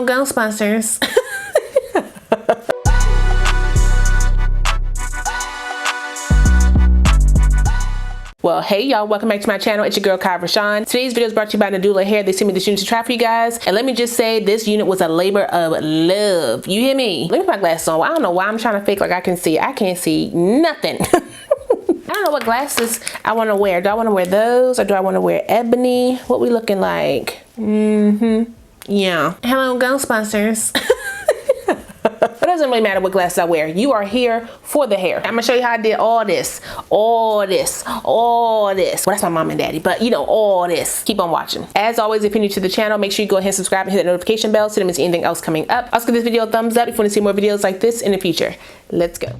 go, sponsors. Well, hey y'all, welcome back to my channel. It's your girl Kie RaShon. Today's video is brought to you by Nadula Hair. They sent me this unit to try for you guys. And let me just say, this unit was a labor of love. You hear me? Let me put my glasses on. I don't know why I'm trying to fake like I can see. I can't see nothing. I don't know what glasses I want to wear. Do I want to wear those or do I want to wear ebony? What we looking like? Yeah. Hello, go sponsors. It doesn't really matter what glasses I wear. You are here for the hair. I'm gonna show you how I did all this. Well, that's my mom and daddy, but you know, all this. Keep on watching. As always, if you're new to the channel, make sure you go ahead and subscribe and hit that notification bell so you don't miss anything else coming up. Also give this video a thumbs up if you want to see more videos like this in the future. Let's go.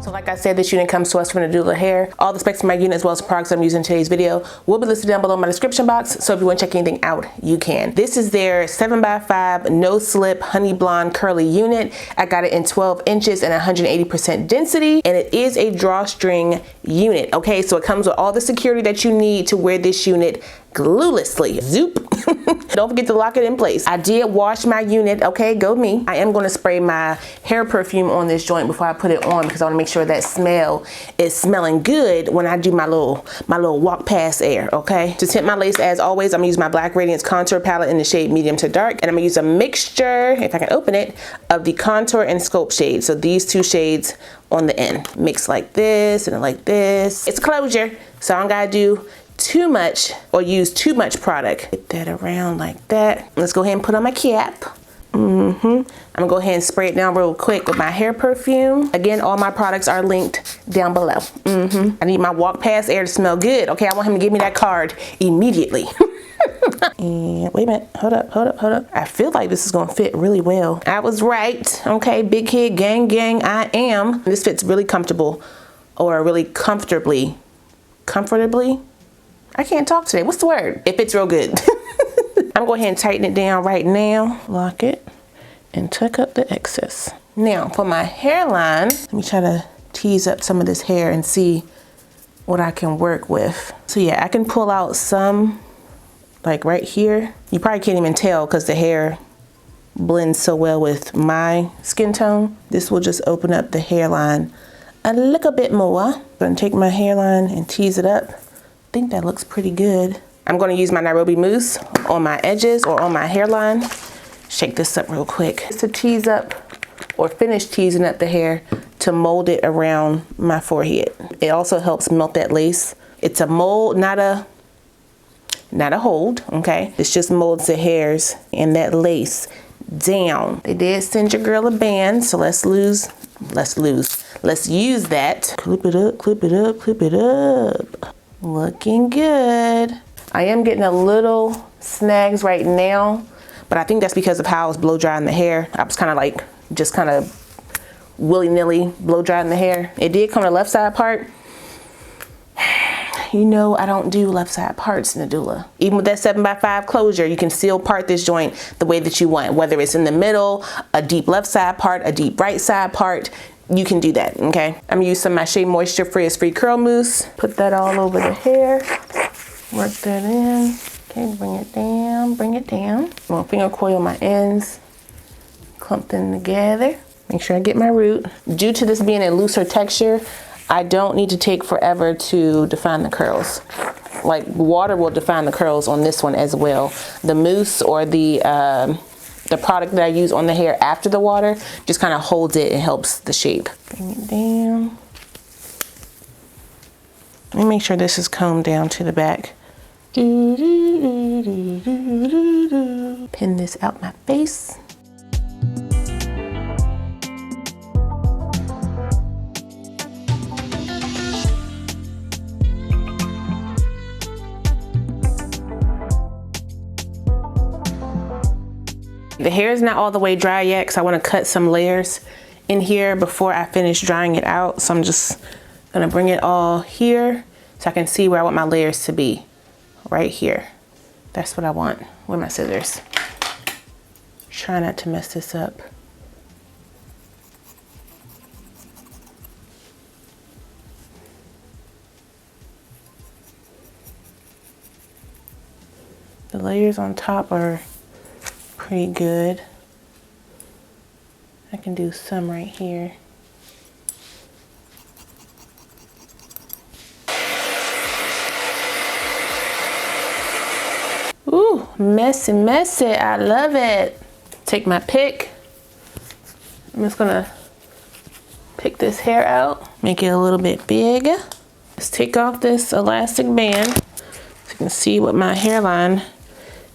Like I said, this unit comes to us from Nadula Hair. All the specs of my unit as well as the products I'm using in today's video will be listed down below in my description box, so if you want to check anything out, you can. This is their 7x5 no slip honey blonde curly unit. I got it in 12 inches and 180% density, and it is a drawstring unit. Okay, so it comes with all the security that you need to wear this unit gluelessly. Zoop. Don't forget to lock it in place. I did wash my unit, okay, go me. I am gonna spray my hair perfume on this joint before I put it on because I wanna make sure that smell is smelling good when I do my little walk past air, okay? To tint my lace, as always, I'm gonna use my Black Radiance contour palette in the shade medium to dark, and I'm gonna use a mixture, if I can open it, of the contour and sculpt shades. So these two shades on the end. Mix like this and like this. It's a closure, so I don't gotta do too much or use too much product. Get that around like that. Let's go ahead and put on my cap. I'm gonna go ahead and spray it down real quick with my hair perfume. Again, all my products are linked down below. I need my walk past air to smell good. Okay, I want him to give me that card immediately. And wait a minute, hold up. I feel like this is gonna fit really well. I was right. Okay, big kid gang, I am. This fits really comfortable or really comfortably. I can't talk today. What's the word? It fits real good. I'm gonna go ahead and tighten it down right now. Lock it and tuck up the excess. Now for my hairline, let me try to tease up some of this hair and see what I can work with. So yeah, I can pull out some like right here. You probably can't even tell because the hair blends so well with my skin tone. This will just open up the hairline a little bit more. I'm gonna take my hairline and tease it up. I think that looks pretty good. I'm going to use my Nairobi mousse on my edges or on my hairline. Shake this up real quick. Just to tease up or finish teasing up the hair to mold it around my forehead. It also helps melt that lace. It's a mold, not a hold, okay? This just molds the hairs and that lace down. They did send your girl a band, so let's use that. Clip it up. Looking good. I am getting a little snags right now, but I think that's because of how I was blow drying the hair. I was kind of like, just kind of willy-nilly blow drying the hair. It did come to the left side part. You know I don't do left side parts, Nadula. Even with that 7x5 closure, you can still part this joint the way that you want, whether it's in the middle, a deep left side part, a deep right side part. You can do that, okay? I'm gonna use some of my Shea Moisture Free Curl Mousse. Put that all over the hair. Work that in. Okay, bring it down. I'm gonna finger coil my ends. Clump them together. Make sure I get my root. Due to this being a looser texture, I don't need to take forever to define the curls. Like water will define the curls on this one as well. The mousse or the product that I use on the hair after the water just kind of holds it and helps the shape. Bring it down. Let me make sure this is combed down to the back. Pin this out my face. The hair is not all the way dry yet because I want to cut some layers in here before I finish drying it out. So I'm just gonna bring it all here so I can see where I want my layers to be. Right here. That's what I want with my scissors. Try not to mess this up. The layers on top are pretty good. I can do some right here. Ooh, messy, messy. I love it. Take my pick. I'm just gonna pick this hair out, make it a little bit big. Let's take off this elastic band so you can see what my hairline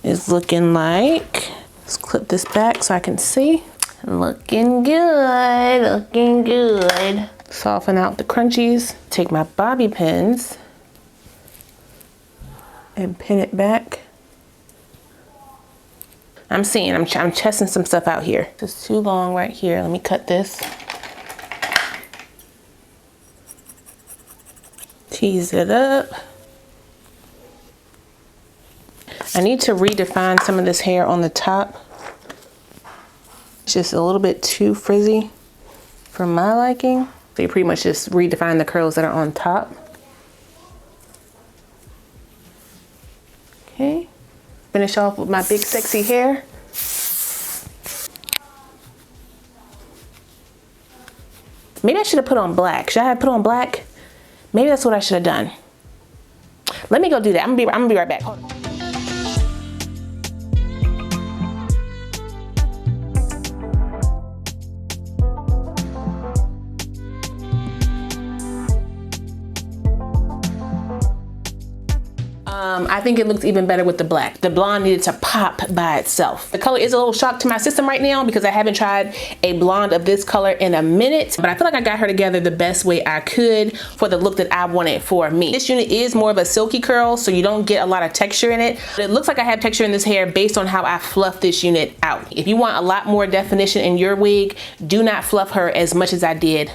is looking like. Let's clip this back so I can see. Looking good, looking good. Soften out the crunchies. Take my bobby pins and pin it back. I'm testing some stuff out here. This is too long right here. Let me cut this. Tease it up. I need to redefine some of this hair on the top. It's just a little bit too frizzy for my liking. So you pretty much just redefine the curls that are on top. Okay. Finish off with my big sexy hair. Maybe I should have put on black. Should I have put on black? Maybe that's what I should have done. Let me go do that. I'm gonna be right back. Hold on. I think it looks even better with the black. The blonde needed to pop by itself. The color is a little shock to my system right now because I haven't tried a blonde of this color in a minute, but I feel like I got her together the best way I could for the look that I wanted for me. This unit is more of a silky curl, so you don't get a lot of texture in it. But it looks like I have texture in this hair based on how I fluff this unit out. If you want a lot more definition in your wig, do not fluff her as much as I did,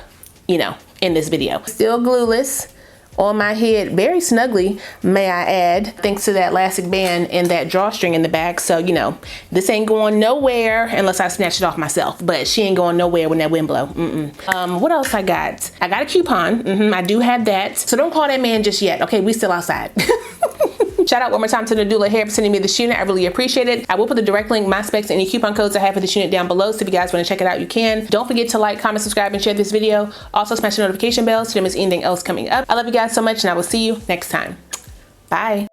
you know, in this video. Still glueless on my head, very snugly, may I add, thanks to that elastic band and that drawstring in the back. So, you know, this ain't going nowhere unless I snatch it off myself, but she ain't going nowhere when that wind blow. What else I got? I got a coupon. I do have that. So don't call that man just yet. Okay, we still outside. Shout out one more time to Nadula Hair for sending me this unit. I really appreciate it. I will put the direct link, my specs, and any coupon codes I have for this unit down below. So if you guys want to check it out, you can. Don't forget to like, comment, subscribe, and share this video. Also smash the notification bell so you don't miss anything else coming up. I love you guys so much, and I will see you next time. Bye.